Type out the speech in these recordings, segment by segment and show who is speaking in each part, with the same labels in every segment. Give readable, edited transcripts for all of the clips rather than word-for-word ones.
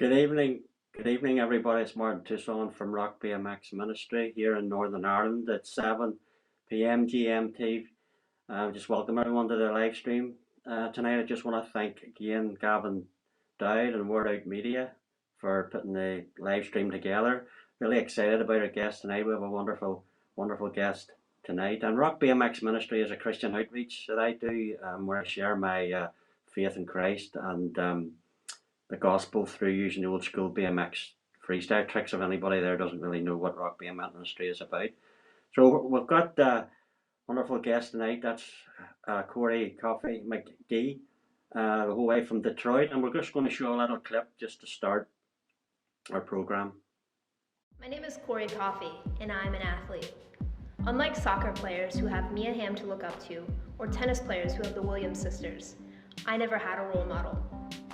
Speaker 1: Good evening. Good evening, everybody. It's Martin Tucson from Rock BMX Ministry here in Northern Ireland at 7 p.m. GMT. Just welcome everyone to the live stream. Tonight, I just want to thank again Gavin Dowd and Word Out Media for putting the live stream together. Really excited about our guest tonight. We have a wonderful, wonderful guest tonight. And Rock BMX Ministry is a Christian outreach that I do where I share my faith in Christ and the gospel through using the old school BMX freestyle tricks if anybody there doesn't really know what Rock BMX Ministry is about. So we've got a wonderful guest tonight. That's Cory Coffey Magee, the whole way from Detroit. And we're just going to show a little clip just to start our program.
Speaker 2: My name is Cory Coffey, and I'm an athlete. Unlike soccer players who have Mia Hamm to look up to, or tennis players who have the Williams sisters, I never had a role model.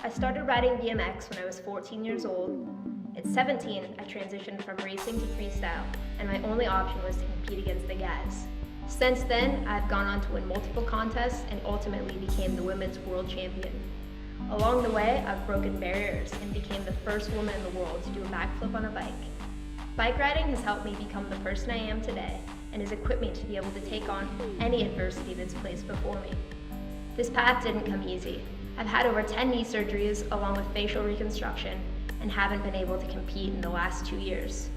Speaker 2: I started riding BMX when I was 14 years old. At 17, I transitioned from racing to freestyle, and my only option was to compete against the guys. Since then, I've gone on to win multiple contests and ultimately became the women's world champion. Along the way, I've broken barriers and became the first woman in the world to do a backflip on a bike. Bike riding has helped me become the person I am today and has equipped me to be able to take on any adversity that's placed before me. This path didn't come easy. I've had over 10 knee surgeries along with facial reconstruction and haven't been able to compete in the last 2 years.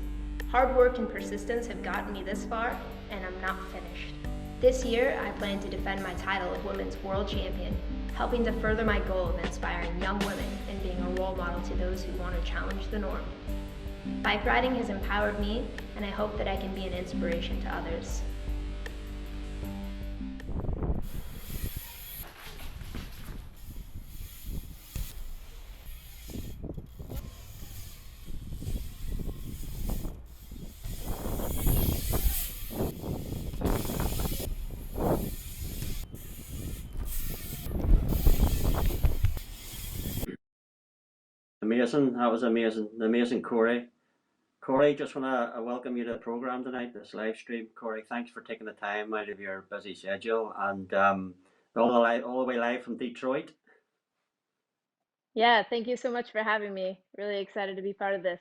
Speaker 2: Hard work and persistence have gotten me this far, and I'm not finished. This year, I plan to defend my title of Women's World Champion, helping to further my goal of inspiring young women and being a role model to those who want to challenge the norm. Bike riding has empowered me, and I hope that I can be an inspiration to others.
Speaker 1: Amazing. That was amazing. Amazing, Cory. Cory, just want to welcome you to the program tonight, this live stream. Cory, thanks for taking the time out of your busy schedule and all the way live from Detroit.
Speaker 3: Yeah, thank you so much for having me. Really excited to be part of this.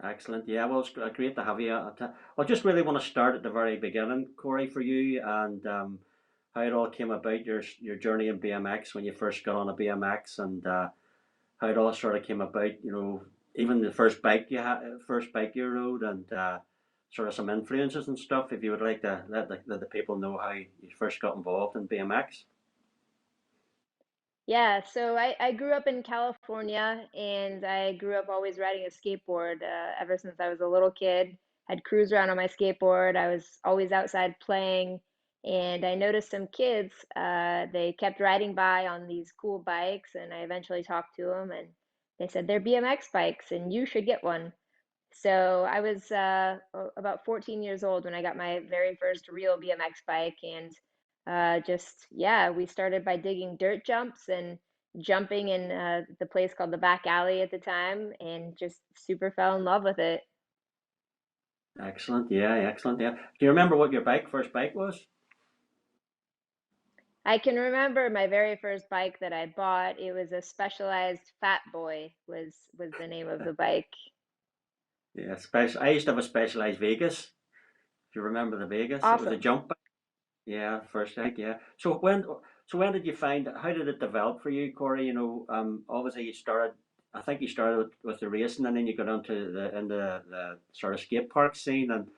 Speaker 1: Excellent. Yeah, well, it's great to have you. I just really want to start at the very beginning, Cory, for you and how it all came about, your journey in BMX when you first got on a BMX and how it all sort of came about, even the first bike you rode and sort of some influences and stuff, if you would like to let the people know how you first got involved in BMX.
Speaker 3: Yeah, so I grew up in California and I grew up always riding a skateboard ever since I was a little kid. I'd cruise around on my skateboard. I was always outside playing, and I noticed some kids, they kept riding by on these cool bikes, and I eventually talked to them and they said they're BMX bikes and you should get one. So I was about 14 years old when I got my very first real BMX bike, and yeah, we started by digging dirt jumps and jumping in the place called the back alley at the time, and just super fell in love with it.
Speaker 1: Excellent. Yeah, excellent. Yeah. Do you remember what your first bike was?
Speaker 3: I can remember my very first bike that I bought. It was a Specialized Fat Boy was the name of the bike.
Speaker 1: Yeah, special. I used to have a Specialized Vegas. If you remember the Vegas, it was a
Speaker 3: Awesome.
Speaker 1: jump bike. Yeah, first bike. Yeah. So when did you find? How did it develop for you, Cory? Obviously you started. I think you started with the racing, and then you got into the sort of skate park scene, and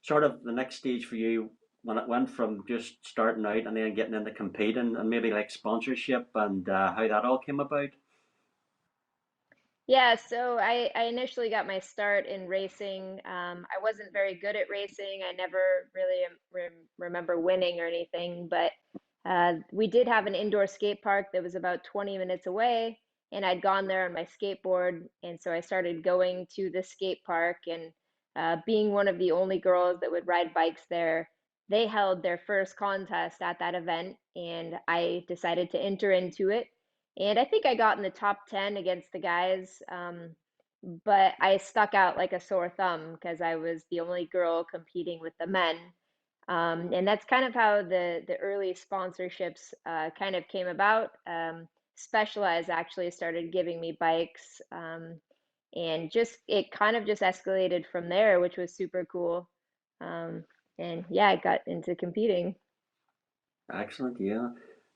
Speaker 1: sort of the next stage for you when it went from just starting out and then getting into competing and maybe like sponsorship and how that all came about.
Speaker 3: Yeah, so I initially got my start in racing. I wasn't very good at racing. I never really remember winning or anything, but we did have an indoor skate park that was about 20 minutes away, and I'd gone there on my skateboard, and so I started going to the skate park and being one of the only girls that would ride bikes there. They held their first contest at that event, and I decided to enter into it, and I think I got in the top 10 against the guys, but I stuck out like a sore thumb because I was the only girl competing with the men. And that's kind of how the early sponsorships kind of came about. Specialized actually started giving me bikes, and just it kind of just escalated from there, which was super cool. Um, and yeah, I got into competing.
Speaker 1: Excellent, yeah.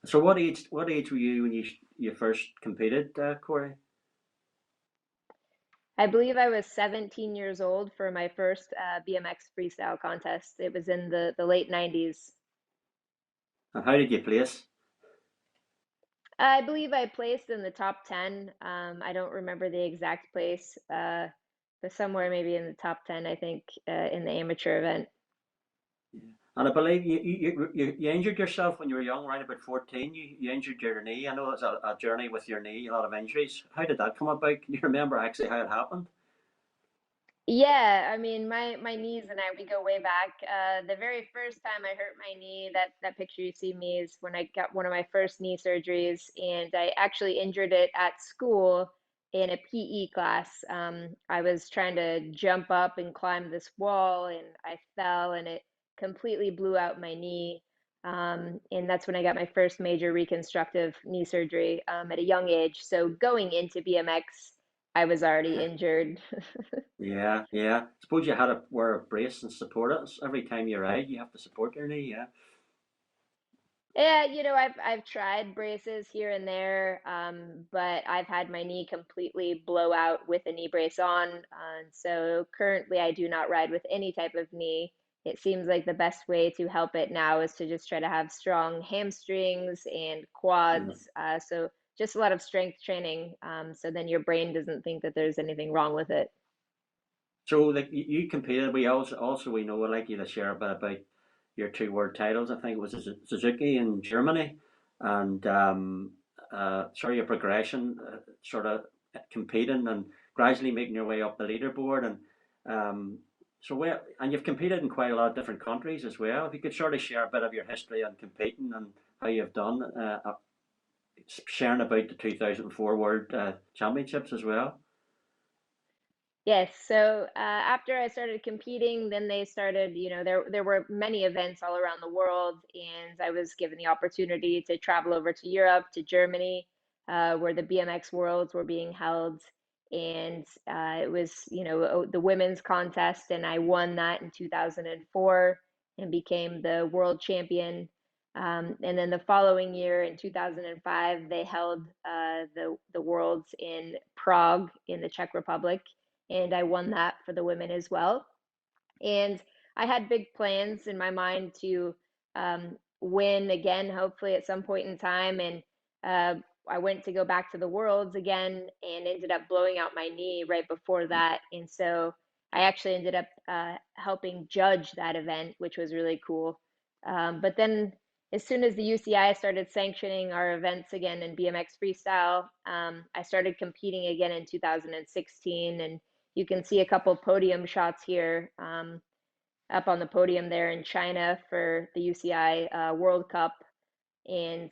Speaker 1: So what age were you when you first competed, Corey?
Speaker 3: I believe I was 17 years old for my first BMX freestyle contest. It was in the late 90s.
Speaker 1: And how did you place?
Speaker 3: I believe I placed in the top 10. I don't remember the exact place, but somewhere maybe in the top 10, I think, in the amateur event.
Speaker 1: Yeah. And I believe you injured yourself when you were young, around about 14. You injured your knee. I know it's a journey with your knee, a lot of injuries. How did that come about? Can you remember actually how it happened?
Speaker 3: Yeah, I mean, my knees and I, we go way back. The very first time I hurt my knee, that picture you see me is when I got one of my first knee surgeries, and I actually injured it at school in a PE class. I was trying to jump up and climb this wall, and I fell, and it completely blew out my knee. And that's when I got my first major reconstructive knee surgery, at a young age. So going into BMX, I was already injured.
Speaker 1: Yeah, yeah. Suppose you had to wear a brace and support it every time you ride. You have to support your knee. Yeah.
Speaker 3: Yeah, I've tried braces here and there, but I've had my knee completely blow out with a knee brace on. And so currently I do not ride with any type of knee. It seems like the best way to help it now is to just try to have strong hamstrings and
Speaker 1: Yeah.
Speaker 3: quads. So just a lot of strength training. So then your brain doesn't think that there's anything wrong with it.
Speaker 1: So like you competed. We also we know I'd like you to share a bit about your two world titles. I think it was Suzuki in Germany, and sort of your progression, sort of competing and gradually making your way up the leaderboard, and so where and you've competed in quite a lot of different countries as well. If you could sort of share a bit of your history on competing and how you've done, sharing about the 2004 World Championships as well.
Speaker 3: Yes, so after I started competing, then they started, there were many events all around the world, and I was given the opportunity to travel over to Europe, to Germany, where the BMX Worlds were being held, and it was, the women's contest, and I won that in 2004 and became the world champion. And then the following year, in 2005, they held the Worlds in Prague, in the Czech Republic, and I won that for the women as well. And I had big plans in my mind to win again, hopefully at some point in time. And I went to go back to the Worlds again and ended up blowing out my knee right before that. And so I actually ended up helping judge that event, which was really cool. But then as soon as the UCI started sanctioning our events again in BMX freestyle, I started competing again in 2016. And you can see a couple podium shots here, up on the podium there in China for the UCI World Cup. And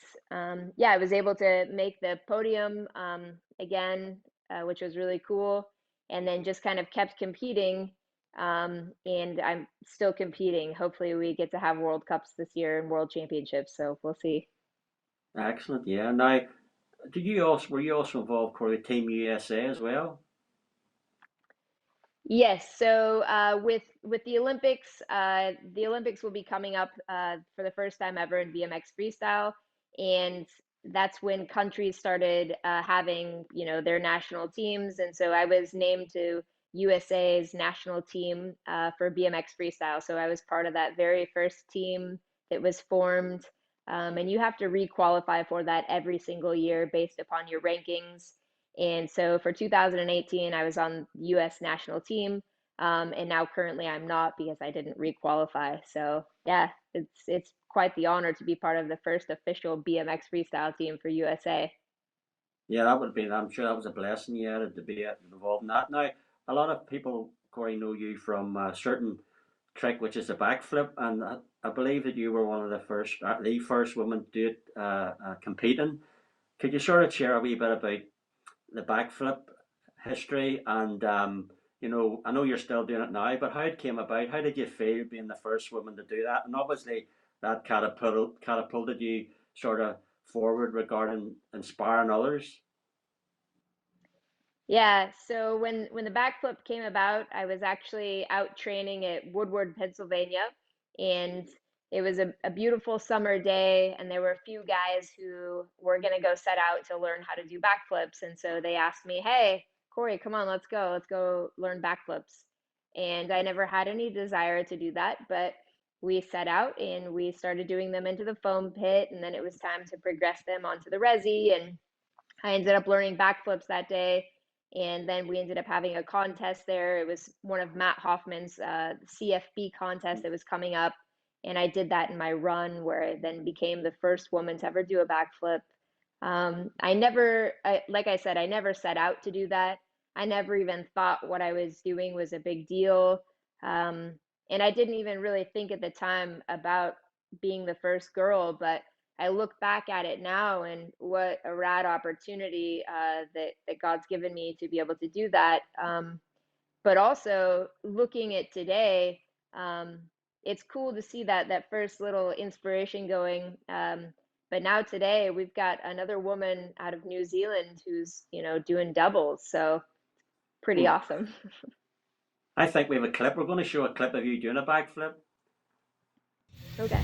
Speaker 3: yeah, I was able to make the podium again, which was really cool. And then just kind of kept competing. And I'm still competing. Hopefully, we get to have World Cups this year and World Championships. So we'll see.
Speaker 1: Excellent. Yeah. Now, did you also were you also involved, Corey, with Team USA as well?
Speaker 3: Yes, so with the Olympics will be coming up for the first time ever in BMX freestyle, and that's when countries started having, their national teams, and so I was named to USA's national team for BMX freestyle. So I was part of that very first team that was formed, and you have to requalify for that every single year based upon your rankings. And so for 2018, I was on US national team. And now currently I'm not because I didn't requalify. So yeah, it's quite the honor to be part of the first official BMX freestyle team for USA.
Speaker 1: Yeah, that would have been. I'm sure that was a blessing. Yeah, to be involved in that. Now, a lot of people, Corey, know you from a certain trick, which is a backflip, and I believe that you were one of the first woman to do it, competing. Could you sort of share a wee bit about the backflip history and I know you're still doing it now, but how it came about? How did you feel being the first woman to do that? And obviously that catapulted you sort of forward regarding inspiring others?
Speaker 3: Yeah, so when the backflip came about, I was actually out training at Woodward, Pennsylvania, and it was a beautiful summer day, and there were a few guys who were gonna go set out to learn how to do backflips, and so they asked me, "Hey, Cory, come on, let's go learn backflips." And I never had any desire to do that, but we set out and we started doing them into the foam pit, and then it was time to progress them onto the Rezzy, and I ended up learning backflips that day. And then we ended up having a contest there. It was one of Matt Hoffman's CFB contests that was coming up. And I did that in my run, where I then became the first woman to ever do a backflip. Like I said, I never set out to do that. I never even thought what I was doing was a big deal. Um, and I didn't even really think at the time about being the first girl, but I look back at it now, and what a rad opportunity that God's given me to be able to do that. But also looking at today, um, it's cool to see that first little inspiration going. But now today we've got another woman out of New Zealand who's doing doubles, so pretty
Speaker 1: Hmm.
Speaker 3: awesome.
Speaker 1: I think we have a clip. We're going to show a clip of you doing a backflip.
Speaker 3: Okay.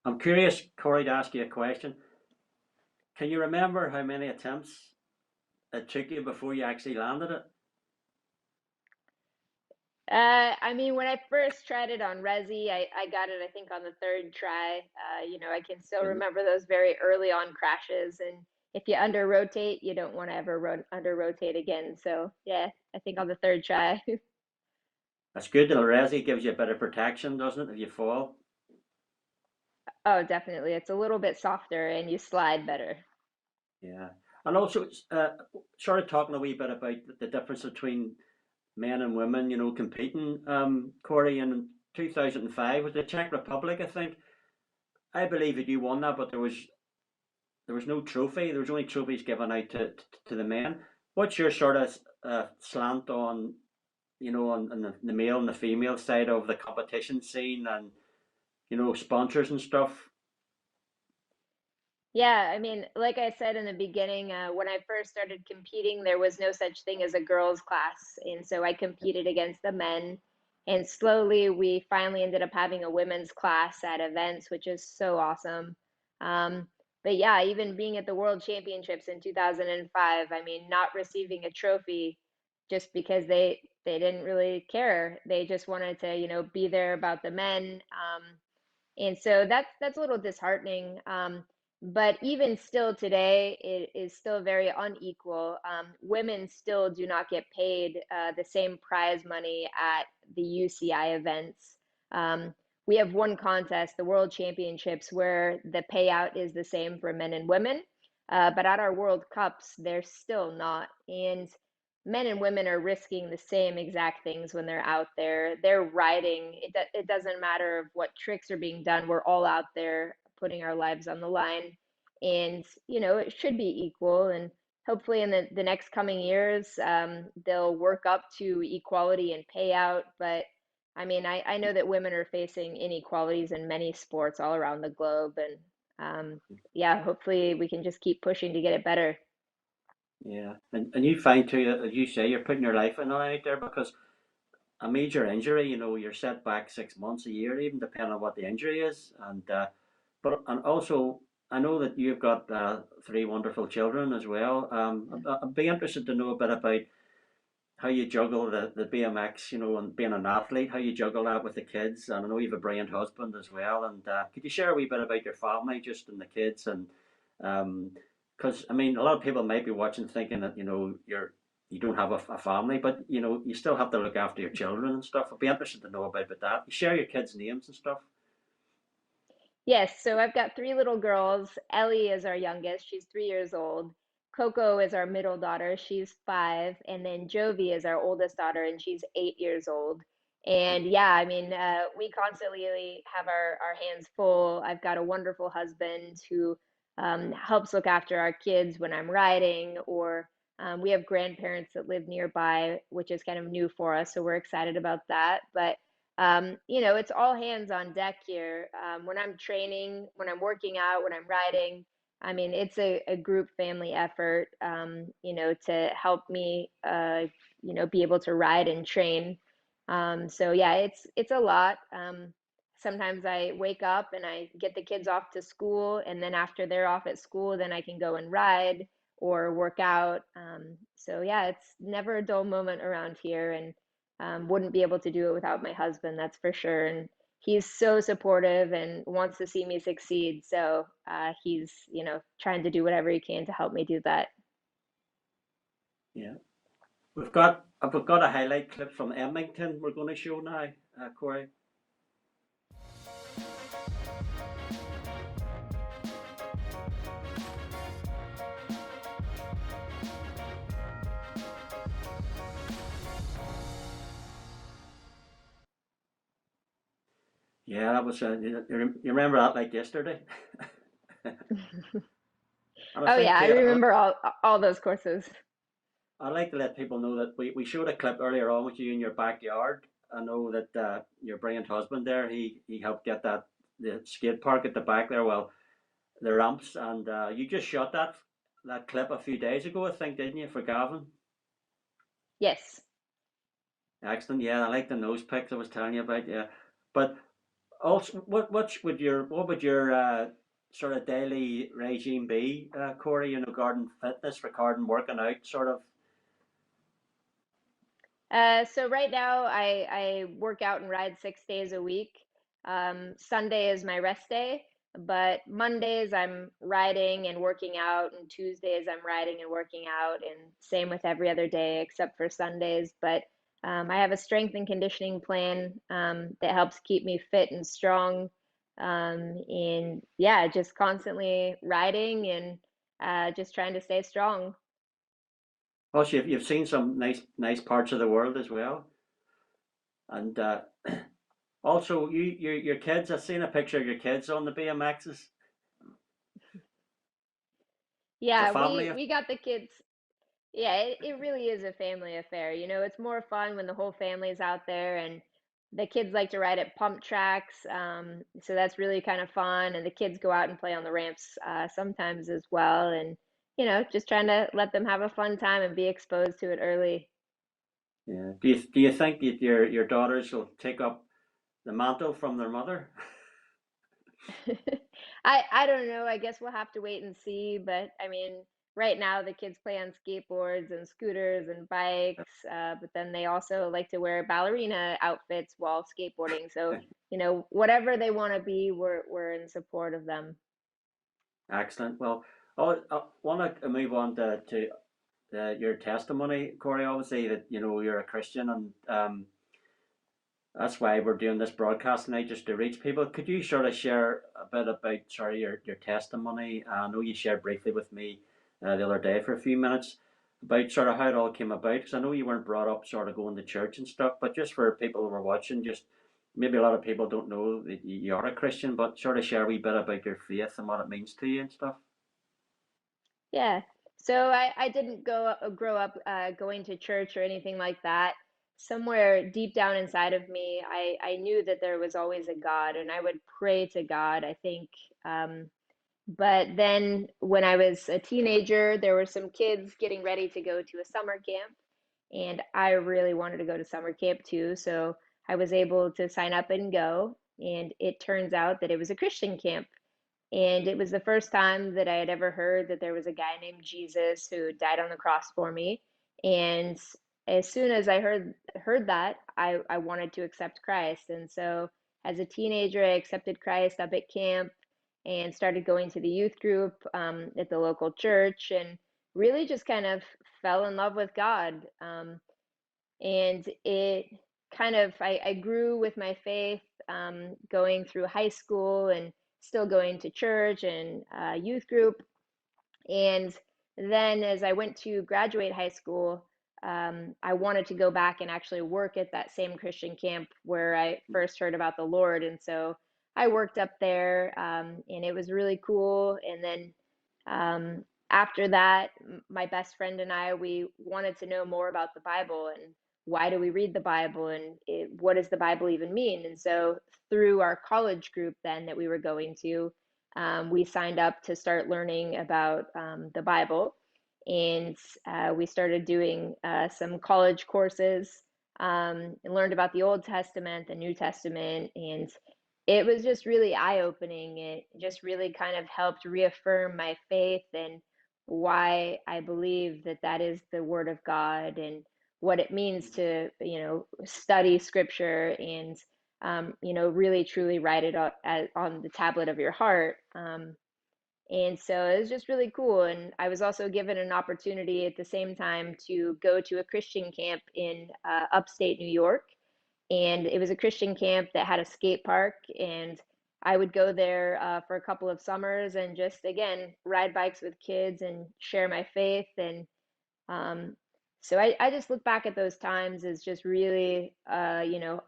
Speaker 1: I'm curious, Cory, to ask you a question. Can you remember how many attempts it took you before you actually landed it?
Speaker 3: I mean, when I first tried it on Rezzy, I got it, I think, on the third try. I can still
Speaker 1: Goodness.
Speaker 3: remember those very early on crashes. And if you under rotate, you don't want to ever under rotate again. So, yeah, I think on the third try.
Speaker 1: That's good. The Rezzy gives you a bit of protection, doesn't it, if you fall?
Speaker 3: Oh, definitely. It's a little bit softer and you slide better.
Speaker 1: Yeah. And also, it's, sort of talking a wee bit about the difference between men and women, competing. Cory, in 2005 was the Czech Republic, I think. I believe that you won that, but there was no trophy. There was only trophies given out to the men. What's your sort of slant on, on the male and the female side of the competition scene and, sponsors and stuff?
Speaker 3: Yeah, I mean, like I said in the beginning, when I first started competing, there was no such thing as a girls' class. And so I competed against the men. And slowly, we finally ended up having a women's class at events, which is so awesome. Um, but yeah, even being at the World Championships in 2005, I mean, not receiving a trophy just because they didn't really care. They just wanted to, be there about the men. And so that's a little disheartening. But even still today, it is still very unequal. Women still do not get paid the same prize money at the UCI events. We have one contest, the World Championships, where the payout is the same for men and women. But at our World Cups, they're still not. And men and women are risking the same exact things when they're out there. They're riding. It doesn't matter what tricks are being done. We're all out there putting our lives on the line. And, it should be equal. And hopefully in the next coming years, they'll work up to equality and payout. But I mean, I know that women are facing inequalities in many sports all around the globe. And yeah, hopefully we can just keep pushing to get it better.
Speaker 1: Yeah. And you find too, as you say, you're putting your life in out there because a major injury, you're set back 6 months, a year, even depending on what the injury is. And also, I know that you've got three wonderful children as well. I'd be interested to know a bit about how you juggle the BMX, and being an athlete, how you juggle that with the kids. And I know you have a brilliant husband as well. And could you share a wee bit about your family, just and the kids, and because I mean, a lot of people might be watching thinking that you don't have a family, but you still have to look after your children and stuff. I'd be interested to know about that. You share your kids' names and stuff.
Speaker 3: Yes, so I've got three little girls. Ellie is our youngest. She's 3 years old. Coco is our middle daughter. She's 5, and then Jovi is our oldest daughter, and she's 8 years old. And yeah, I mean, we constantly have our hands full. I've got a wonderful husband who helps look after our kids when I'm riding, or we have grandparents that live nearby, which is kind of new for us, so we're excited about that. But it's all hands on deck here. When I'm training, when I'm working out, when I'm riding, I mean, it's a group family effort, to help me, be able to ride and train. So yeah, it's a lot. Sometimes I wake up and I get the kids off to school, and then after they're off at school, then I can go and ride or work out. So yeah, it's never a dull moment around here, and wouldn't be able to do it without my husband, that's for sure. And he's so supportive and wants to see me succeed. So he's, trying to do whatever he can to help me do that.
Speaker 1: Yeah. We've got a highlight clip from Edmonton we're going to show now, Cory. Yeah, that was you remember that like yesterday. And I
Speaker 3: Oh
Speaker 1: think
Speaker 3: yeah, I
Speaker 1: too,
Speaker 3: remember all those courses.
Speaker 1: I'd like to let people know that we showed a clip earlier on with you in your backyard. I know that your brilliant husband there, he helped get the skate park at the back there, well, the ramps, and you just shot that clip a few days ago, I think, didn't you, for Gavin?
Speaker 3: Yes.
Speaker 1: Excellent. Yeah, I like the nose pics I was telling you about. Yeah, but also, what would your sort of daily regime be, Cory? Garden fitness, regarding working out, sort of.
Speaker 3: So right now I work out and ride 6 days a week. Sunday is my rest day, but Mondays I'm riding and working out, and Tuesdays I'm riding and working out, and same with every other day except for Sundays. But I have a strength and conditioning plan that helps keep me fit and strong. And yeah, just constantly riding and just trying to stay strong.
Speaker 1: Also, you've seen some nice parts of the world as well, and also your kids. I've seen a picture of your kids on the BMXs. It's a
Speaker 3: Yeah,
Speaker 1: family.
Speaker 3: we got the kids. Yeah, it really is a family affair. It's more fun when the whole family's out there, and the kids like to ride at pump tracks. So that's really kind of fun. And the kids go out and play on the ramps sometimes as well. And, just trying to let them have a fun time and be exposed to it early.
Speaker 1: Yeah. Do you think that your daughters will take up the mantle from their mother?
Speaker 3: I don't know. I guess we'll have to wait and see. But I mean, right now the kids play on skateboards and scooters and bikes, but then they also like to wear ballerina outfits while skateboarding. So, whatever they want to be, we're in support of them.
Speaker 1: Excellent. Well, I want to move on to your testimony, Cory. Obviously, that you're a Christian, and that's why we're doing this broadcast tonight, just to reach people. Could you sort of share a bit about, sorry, your testimony? I know you shared briefly with me the other day for a few minutes about sort of how it all came about, because I know you weren't brought up sort of going to church and stuff, but just for people who are watching, just maybe a lot of people don't know that you are a Christian, but sort of share a wee bit about your faith and what it means to you and stuff.
Speaker 3: Yeah. So I didn't grow up going to church or anything like that. Somewhere deep down inside of me, I knew that there was always a God, and I would pray to God, I think. Um, But then when I was a teenager, there were some kids getting ready to go to a summer camp, and I really wanted to go to summer camp too. So I was able to sign up and go, and it turns out that it was a Christian camp. And it was the first time that I had ever heard that there was a guy named Jesus who died on the cross for me. And as soon as I heard that, I wanted to accept Christ. And so as a teenager, I accepted Christ up at camp and started going to the youth group at the local church, and really just kind of fell in love with God. And it kind of, I grew with my faith, going through high school and still going to church and youth group. And then as I went to graduate high school, I wanted to go back and actually work at that same Christian camp where I first heard about the Lord. And so I worked up there, and it was really cool. And then after that, my best friend and I, we wanted to know more about the Bible and why do we read the Bible and what does the Bible even mean? And so through our college group then that we were going to, we signed up to start learning about the Bible, and we started doing some college courses, and learned about the Old Testament, the New Testament, and it was just really eye-opening. It just really kind of helped reaffirm my faith and why I believe that that is the Word of God and what it means to, study Scripture and, really truly write it on the tablet of your heart. And so it was just really cool. And I was also given an opportunity at the same time to go to a Christian camp in upstate New York. And it was a Christian camp that had a skate park. And I would go there for a couple of summers and just, again, ride bikes with kids and share my faith. And um, so I just look back at those times as just really,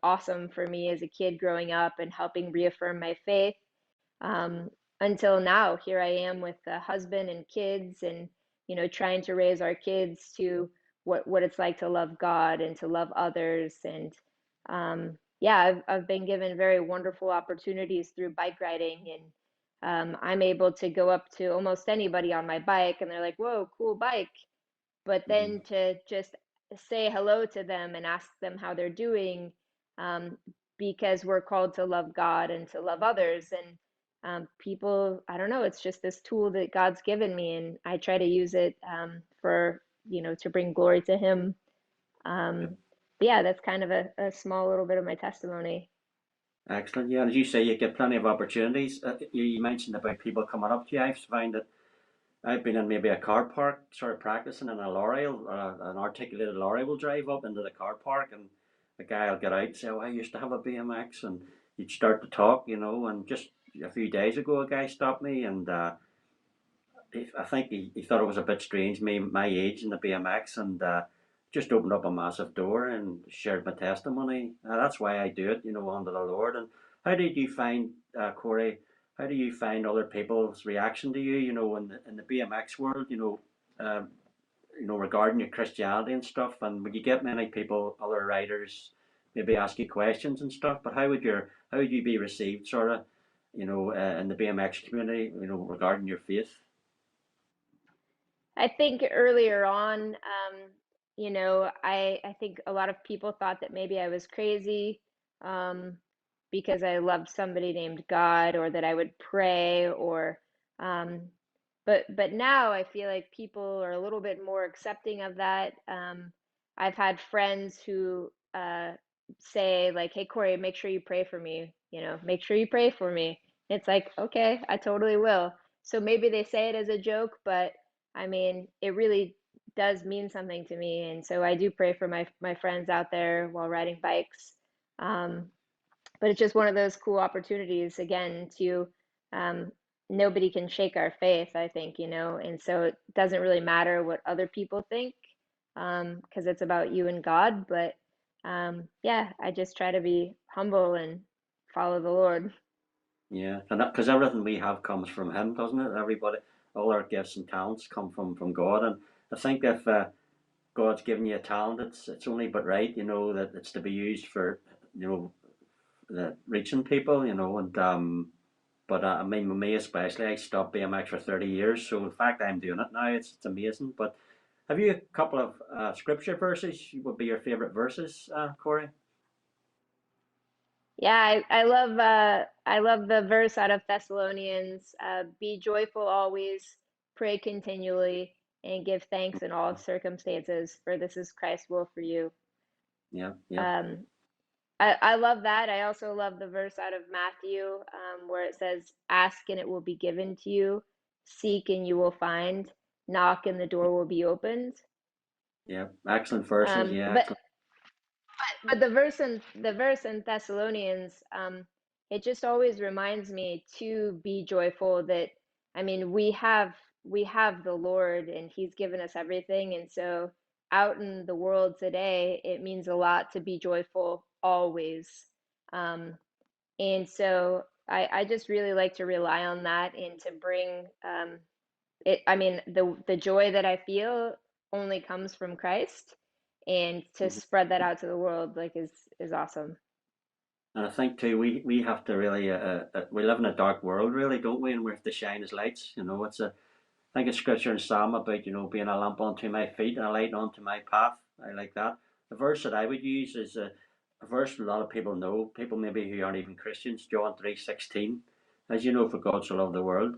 Speaker 3: awesome for me as a kid growing up and helping reaffirm my faith, um, until now. Here I am with a husband and kids, and trying to raise our kids to what it's like to love God and to love others. And yeah, I've been given very wonderful opportunities through bike riding, and I'm able to go up to almost anybody on my bike, and they're like, "Whoa, cool bike!" But
Speaker 1: Mm-hmm.
Speaker 3: then to just say hello to them and ask them how they're doing, um, because we're called to love God and to love others. And people, I don't know, it's just this tool that God's given me, and I try to use it for, to bring glory to Him. Um, but yeah, that's kind of a small little bit of my testimony.
Speaker 1: Excellent. Yeah, as you say, you get plenty of opportunities. You mentioned about people coming up to you. I've found that I've been in maybe a car park, sort of practicing, and a lorry, an articulated lorry will drive up into the car park, and the guy will get out and say, "Oh, I used to have a BMX," and you'd start to talk, and just a few days ago, a guy stopped me, and I think he thought it was a bit strange, me my age in the BMX, and just opened up a massive door and shared my testimony. That's why I do it, under the Lord. And how did you find, Cory? How do you find other people's reaction to you? In the BMX world, regarding your Christianity and stuff. And would you get many people, other riders, maybe ask you questions and stuff? But how would you be received, sort of, in the BMX community, regarding your faith?
Speaker 3: I think earlier on, I think a lot of people thought that maybe I was crazy, um, because I loved somebody named God, or that I would pray, or um, but now I feel like people are a little bit more accepting of that. I've had friends who say like, "Hey Cory, make sure you pray for me. Make sure you pray for me." It's like, okay, I totally will. So maybe they say it as a joke, but I mean, it really does mean something to me, and so I do pray for my friends out there while riding bikes. Um, but it's just one of those cool opportunities again to, um, nobody can shake our faith, I think, and so it doesn't really matter what other people think, because it's about you and God. But yeah, I just try to be humble and follow the Lord.
Speaker 1: Yeah, and because everything we have comes from Him, doesn't it? Everybody, all our gifts and talents come from God, and I think if God's given you a talent, it's only but right, that it's to be used for, you know, reaching people, and but I mean, with me especially, I stopped BMX for 30 years, so the fact I'm doing it now, it's amazing. But have you a couple of scripture verses? Would be your favorite verses, Cory?
Speaker 3: Yeah, I love the verse out of Thessalonians, be joyful always, pray continually, and give thanks in all circumstances, for this is Christ's will for you.
Speaker 1: Yeah, yeah,
Speaker 3: Um, I love that. I also love the verse out of Matthew, where it says, ask and it will be given to you, seek and you will find, knock and the door will be opened.
Speaker 1: yeah. Excellent verses. Yeah,
Speaker 3: But
Speaker 1: excellent.
Speaker 3: the verse in Thessalonians, it just always reminds me to be joyful. That I mean, we have we have the Lord and He's given us everything. And so out in the world today, it means a lot to be joyful always. Um, and so I just really like to rely on that and to bring it. I mean, the joy that I feel only comes from Christ, and to
Speaker 1: Mhm.
Speaker 3: spread that out to the world like is awesome.
Speaker 1: And I think too, we have to really, we live in a dark world, really, don't we? And we have to shine as lights. You know, it's a, I think it's scripture in Psalm about, you know, being a lamp unto my feet and a light unto my path. I like that. The verse that I would use is a verse a lot of people know, people maybe who aren't even Christians, John 3:16. As you know, for God so loved the world,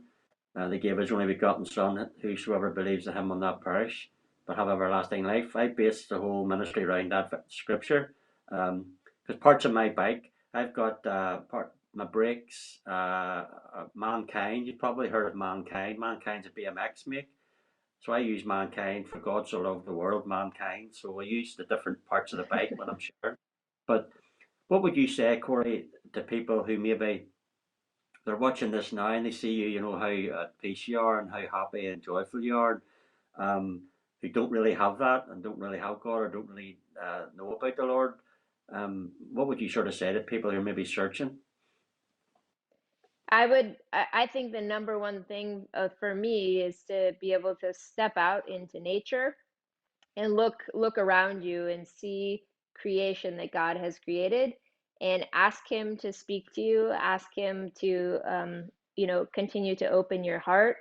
Speaker 1: they gave his only begotten Son, whosoever believes in him will not perish, but have everlasting life. I base the whole ministry around that scripture. Because parts of my bike, I've got my brakes, Mankind. You've probably heard of Mankind. Mankind's a BMX make. So I use Mankind, for God so loved the world, Mankind. So I use the different parts of the bike when I'm sharing. But what would you say, Cory, to people who maybe they're watching this now and they see you, you know, how at peace you are and how happy and joyful you are, who don't really have that and don't really have God or don't really know about the Lord. What would you sort of say to people who are maybe searching?
Speaker 3: I think the number one thing for me is to be able to step out into nature and look around you and see creation that God has created, and ask Him to speak to you, ask Him to continue to open your heart,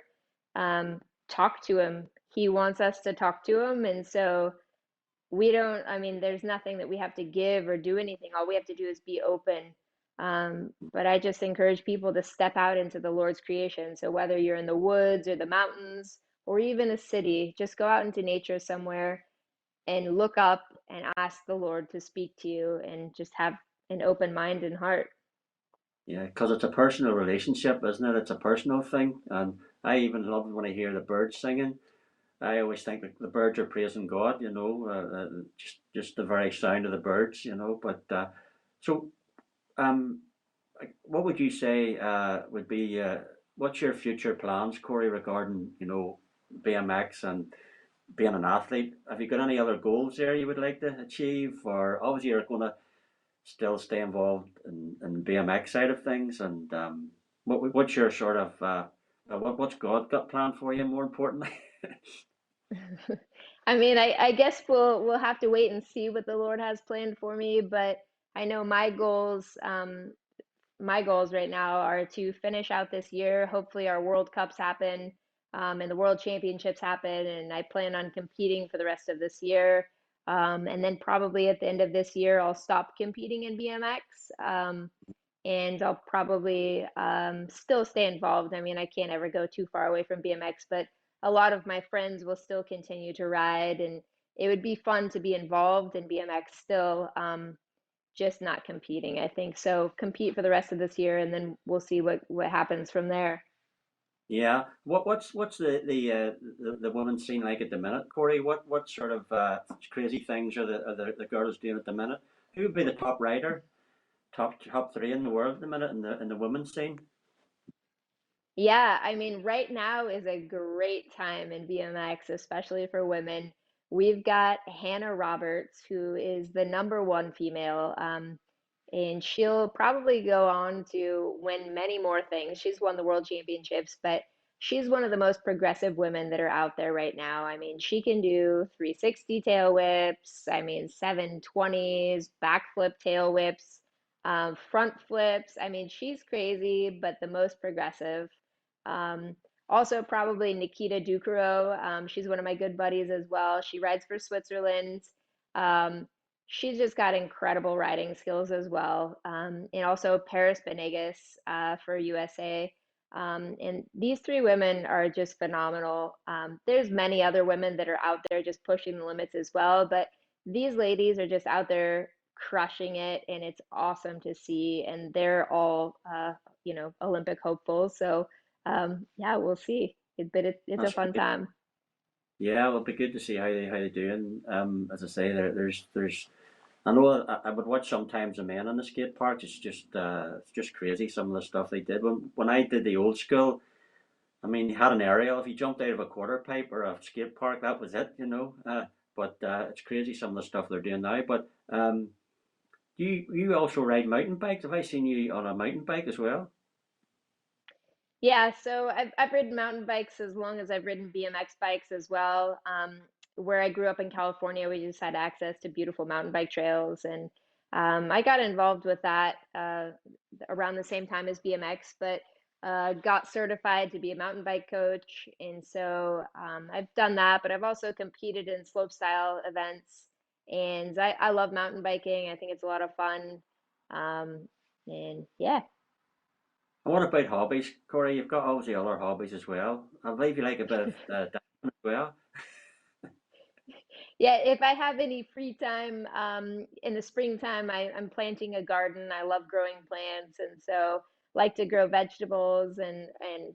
Speaker 3: talk to Him. He wants us to talk to Him, and so we don't, I mean, there's nothing that we have to give or do anything. All we have to do is be open. But I just encourage people to step out into the Lord's creation. So whether you're in the woods or the mountains or even a city, just go out into nature somewhere and look up and ask the Lord to speak to you, and just have an open mind and heart.
Speaker 1: Yeah, because it's a personal relationship, isn't it? It's a personal thing. And I even love when I hear the birds singing. I always think that the birds are praising God, you know, just the very sound of the birds, you know. But so, um, what would you say would be what's your future plans, Cory, regarding you know BMX and being an athlete? Have you got any other goals there you would like to achieve, or obviously you're going to still stay involved in BMX side of things? And what's your sort of what's God got planned for you? More importantly.
Speaker 3: I mean, I guess we'll have to wait and see what the Lord has planned for me, but I know my goals right now are to finish out this year. Hopefully, our World Cups happen, and the World Championships happen, and I plan on competing for the rest of this year. And then probably at the end of this year, I'll stop competing in BMX, and I'll probably still stay involved. I mean, I can't ever go too far away from BMX, but a lot of my friends will still continue to ride, and it would be fun to be involved in BMX still. Just not competing, I think. So compete for the rest of this year, and then we'll see what happens from there.
Speaker 1: Yeah. What's the woman scene like at the minute, Cory? What sort of crazy things are the girls doing at the minute? Who would be the top rider, top three in the world at the minute in the women's scene?
Speaker 3: Yeah, I mean, right now is a great time in BMX, especially for women. We've got Hannah Roberts, who is the number one female, and she'll probably go on to win many more things. She's won the world championships, but she's one of the most progressive women that are out there right now. I mean, she can do 360 tail whips, I mean, 720s, backflip tail whips, front flips. I mean, she's crazy, but the most progressive. Um, Also, probably Nikita Ducaro. She's one of my good buddies as well. She rides for Switzerland. Um, she's just got incredible riding skills as well. And also Paris Benegas for USA. And these three women are just phenomenal. There's many other women that are out there just pushing the limits as well, but these ladies are just out there crushing it, and it's awesome to see. And they're all, Olympic hopefuls. So yeah, we'll see. But it's a
Speaker 1: That's
Speaker 3: fun
Speaker 1: great.
Speaker 3: time.
Speaker 1: Yeah, well, it'd be good to see how they doing. As I say, there's I know I would watch sometimes the men on the skate park. It's just crazy some of the stuff they did when I did the old school. I mean, you had an aerial. If you jumped out of a quarter pipe or a skate park, that was it, you know. But it's crazy some of the stuff they're doing now. But you also ride mountain bikes? Have I seen you on a mountain bike as well?
Speaker 3: Yeah, so I've ridden mountain bikes as long as I've ridden BMX bikes as well. Where I grew up in California, we just had access to beautiful mountain bike trails, and I got involved with that around the same time as BMX, but got certified to be a mountain bike coach, and so I've done that. But I've also competed in slopestyle events, and I love mountain biking. I think it's a lot of fun, um, and yeah.
Speaker 1: And what about hobbies, Corey? You've got obviously other hobbies as well. I believe you like a bit of dancing as well.
Speaker 3: Yeah, if I have any free time in the springtime, I'm planting a garden. I love growing plants, and so like to grow vegetables and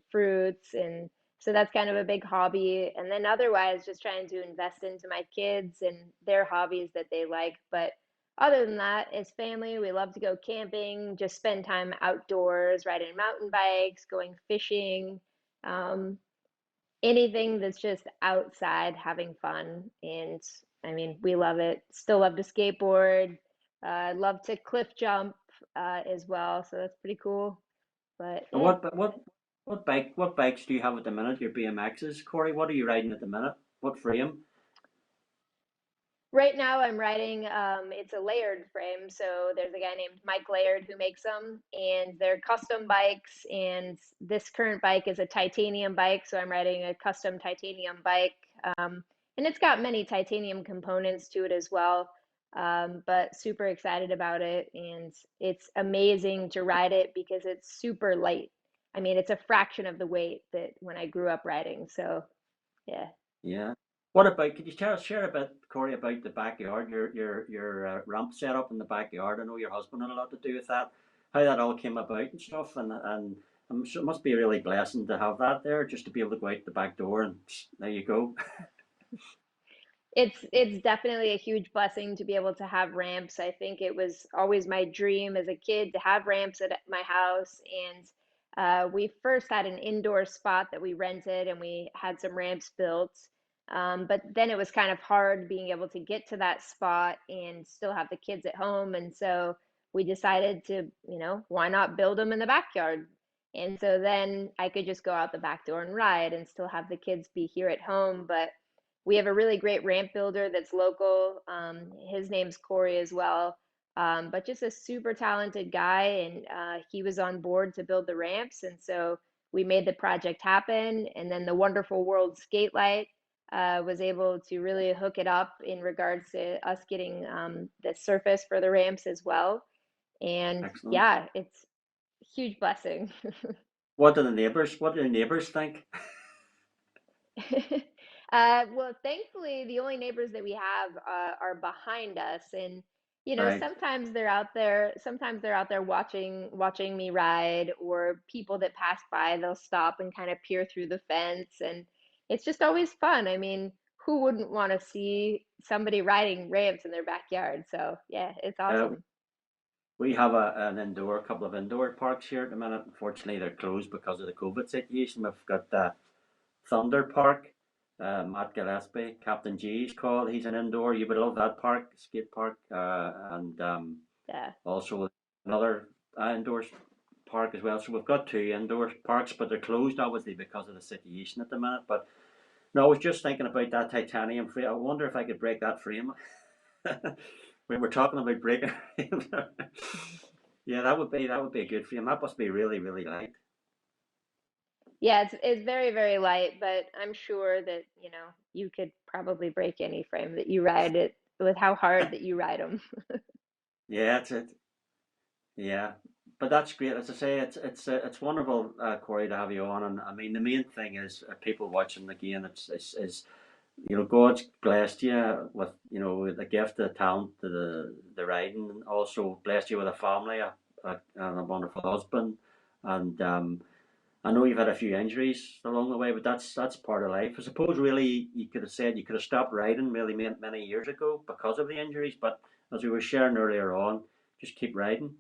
Speaker 3: fruits, and so that's kind of a big hobby. And then otherwise, just trying to invest into my kids and their hobbies that they like. But other than that, as family, we love to go camping, just spend time outdoors, riding mountain bikes, going fishing. Um, Anything that's just outside having fun. And I mean, we love it. Still love to skateboard. Love to cliff jump as well. So that's pretty cool. But
Speaker 1: And
Speaker 3: yeah.
Speaker 1: what bikes do you have at the minute? Your BMXs, Corey? What are you riding at the minute? What frame?
Speaker 3: Right now, I'm riding, it's a layered frame. So there's a guy named Mike Laird who makes them, and they're custom bikes. And this current bike is a titanium bike. So I'm riding a custom titanium bike. Um, and it's got many titanium components to it as well. But super excited about it. And it's amazing to ride it because it's super light. I mean, it's a fraction of the weight that when I grew up riding. So, yeah.
Speaker 1: Yeah. What about? Could you share a bit, Corey, about the backyard? Your ramp setup in the backyard. I know your husband had a lot to do with that. How that all came about and stuff, and I'm sure it must be a really blessing to have that there, just to be able to go out the back door and there you go.
Speaker 3: It's definitely a huge blessing to be able to have ramps. I think it was always my dream as a kid to have ramps at my house. And we first had an indoor spot that we rented, and we had some ramps built. But then it was kind of hard being able to get to that spot and still have the kids at home. And so we decided to, why not build them in the backyard? And so then I could just go out the back door and ride and still have the kids be here at home. But we have a really great ramp builder that's local. His name's Cory as well. But just a super talented guy, and he was on board to build the ramps, and so we made the project happen. And then the Wonderful World Skatelight was able to really hook it up in regards to us getting the surface for the ramps as well. And
Speaker 1: Excellent.
Speaker 3: yeah, it's a huge blessing.
Speaker 1: What do the neighbors think?
Speaker 3: Well, thankfully, the only neighbors that we have are behind us, and
Speaker 1: Right.
Speaker 3: sometimes they're out there watching me ride, or people that pass by, they'll stop and kind of peer through the fence, and it's just always fun. I mean, who wouldn't want to see somebody riding ramps in their backyard? So yeah, it's
Speaker 1: Uh,
Speaker 3: awesome.
Speaker 1: we have a couple of indoor parks here at the minute. Unfortunately, they're closed because of the COVID situation. We've got Thunder Park, Matt Gillespie, Captain G's called. He's an indoor. You would love that park, skate park, and
Speaker 3: Yeah.
Speaker 1: also another indoor park as well. So we've got two indoor parks, but they're closed obviously because of the situation at the minute. But no, I was just thinking about that titanium frame. I wonder if I could break that frame. We were talking about breaking. Yeah, that would be a good frame. That must be really really light.
Speaker 3: Yeah, it's very, very light, but I'm sure that, you could probably break any frame that you ride it with how hard that you ride them.
Speaker 1: Yeah, that's it. Yeah, but that's great. As I say, it's wonderful, Corey, to have you on. And I mean, the main thing is people watching the game. It's God's blessed you with the gift, the talent, the writing, and also blessed you with a family, and a wonderful husband. And I know you've had a few injuries along the way, but that's part of life. I suppose really you could have said you could have stopped riding really many years ago because of the injuries, but as we were sharing earlier on, just keep riding.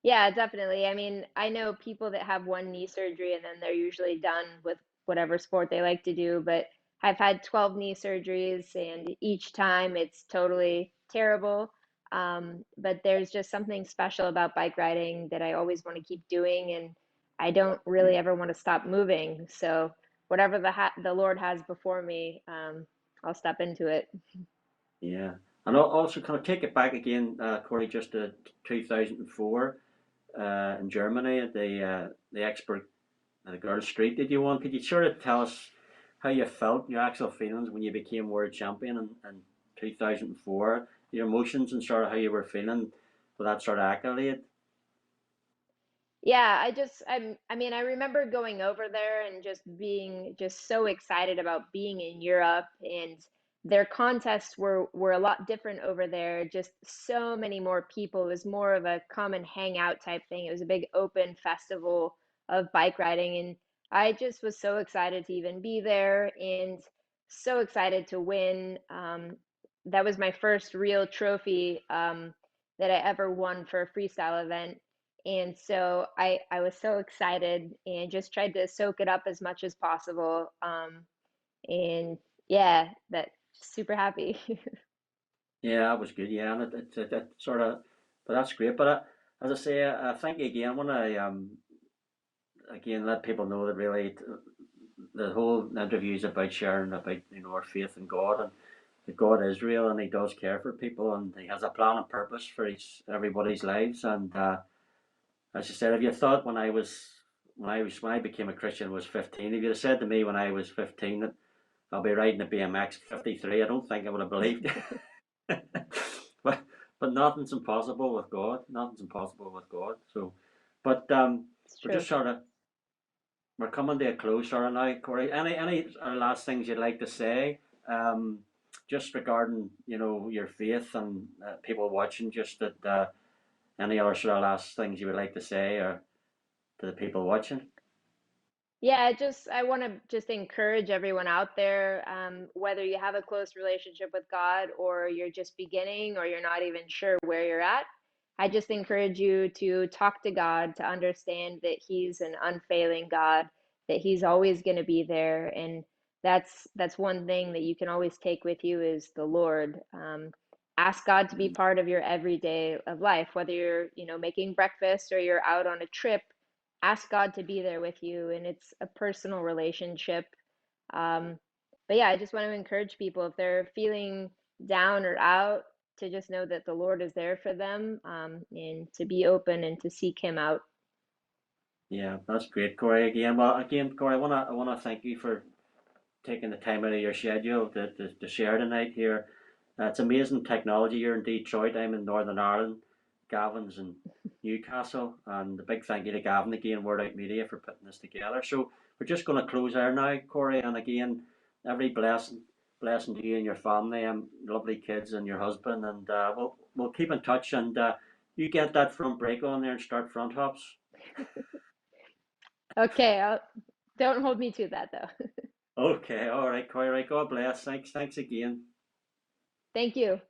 Speaker 3: Yeah, definitely. I mean, I know people that have one knee surgery and then they're usually done with whatever sport they like to do, but I've had 12 knee surgeries and each time it's totally terrible. But there's just something special about bike riding that I always want to keep doing, and I don't really ever want to stop moving. So whatever the Lord has before me, I'll step into it.
Speaker 1: Yeah. And also, can I take it back again, Corey, just to 2004 in Germany at the expert the girls' street that you won? Could you sort of tell us how you felt, your actual feelings when you became world champion in 2004, your emotions and sort of how you were feeling with that sort of accolade?
Speaker 3: Yeah, I mean, I remember going over there and just being just so excited about being in Europe, and their contests were a lot different over there. Just so many more people. It was more of a common hangout type thing. It was a big open festival of bike riding, and I just was so excited to even be there and so excited to win. That was my first real trophy that I ever won for a freestyle event, and so I was so excited and just tried to soak it up as much as possible. And yeah, that super happy.
Speaker 1: Yeah, that was good. Yeah, and it sort of, but that's great. But as I say, I think again when I again let people know that really the whole interview is about sharing about our faith in God and that God is real and He does care for people and He has a plan and purpose for everybody's lives. And as you said, if you thought when I became a Christian was 15, if you'd have said to me when I was 15 that I'll be riding a BMX 53, I don't think I would have believed it. but nothing's impossible with God. Nothing's impossible with God. So, but
Speaker 3: It's
Speaker 1: we're
Speaker 3: true.
Speaker 1: just sort of we're coming to a close, sort of now, Corey. Any last things you'd like to say? Um, just regarding your faith and people watching. Just that any other sort of last things you would like to say or to the people watching?
Speaker 3: Yeah, I want to just encourage everyone out there, whether you have a close relationship with God or you're just beginning or you're not even sure where you're at. I just encourage you to talk to God, to understand that He's an unfailing God, that He's always going to be there, and that's one thing that you can always take with you is the Lord. Ask God to be part of your everyday of life, whether you're, making breakfast or you're out on a trip. Ask God to be there with you, and it's a personal relationship. Um, but yeah, I just want to encourage people if they're feeling down or out to just know that the Lord is there for them, and to be open and to seek Him out.
Speaker 1: Yeah, that's great, Corey. Again, well, again, Corey, I wanna thank you for taking the time out of your schedule to share tonight here. It's amazing technology. You're in Detroit. I'm in Northern Ireland. Gavin's in Newcastle, and a big thank you to Gavin again, Word Out Media, for putting this together. So we're just going to close there now, Corey. And again, every blessing to you and your family, and lovely kids and your husband, and we'll keep in touch. And you get that front brake on there and start front hops.
Speaker 3: Okay, don't hold me to that though.
Speaker 1: Okay, all right, Corey. Right, God bless. Thanks again.
Speaker 3: Thank you.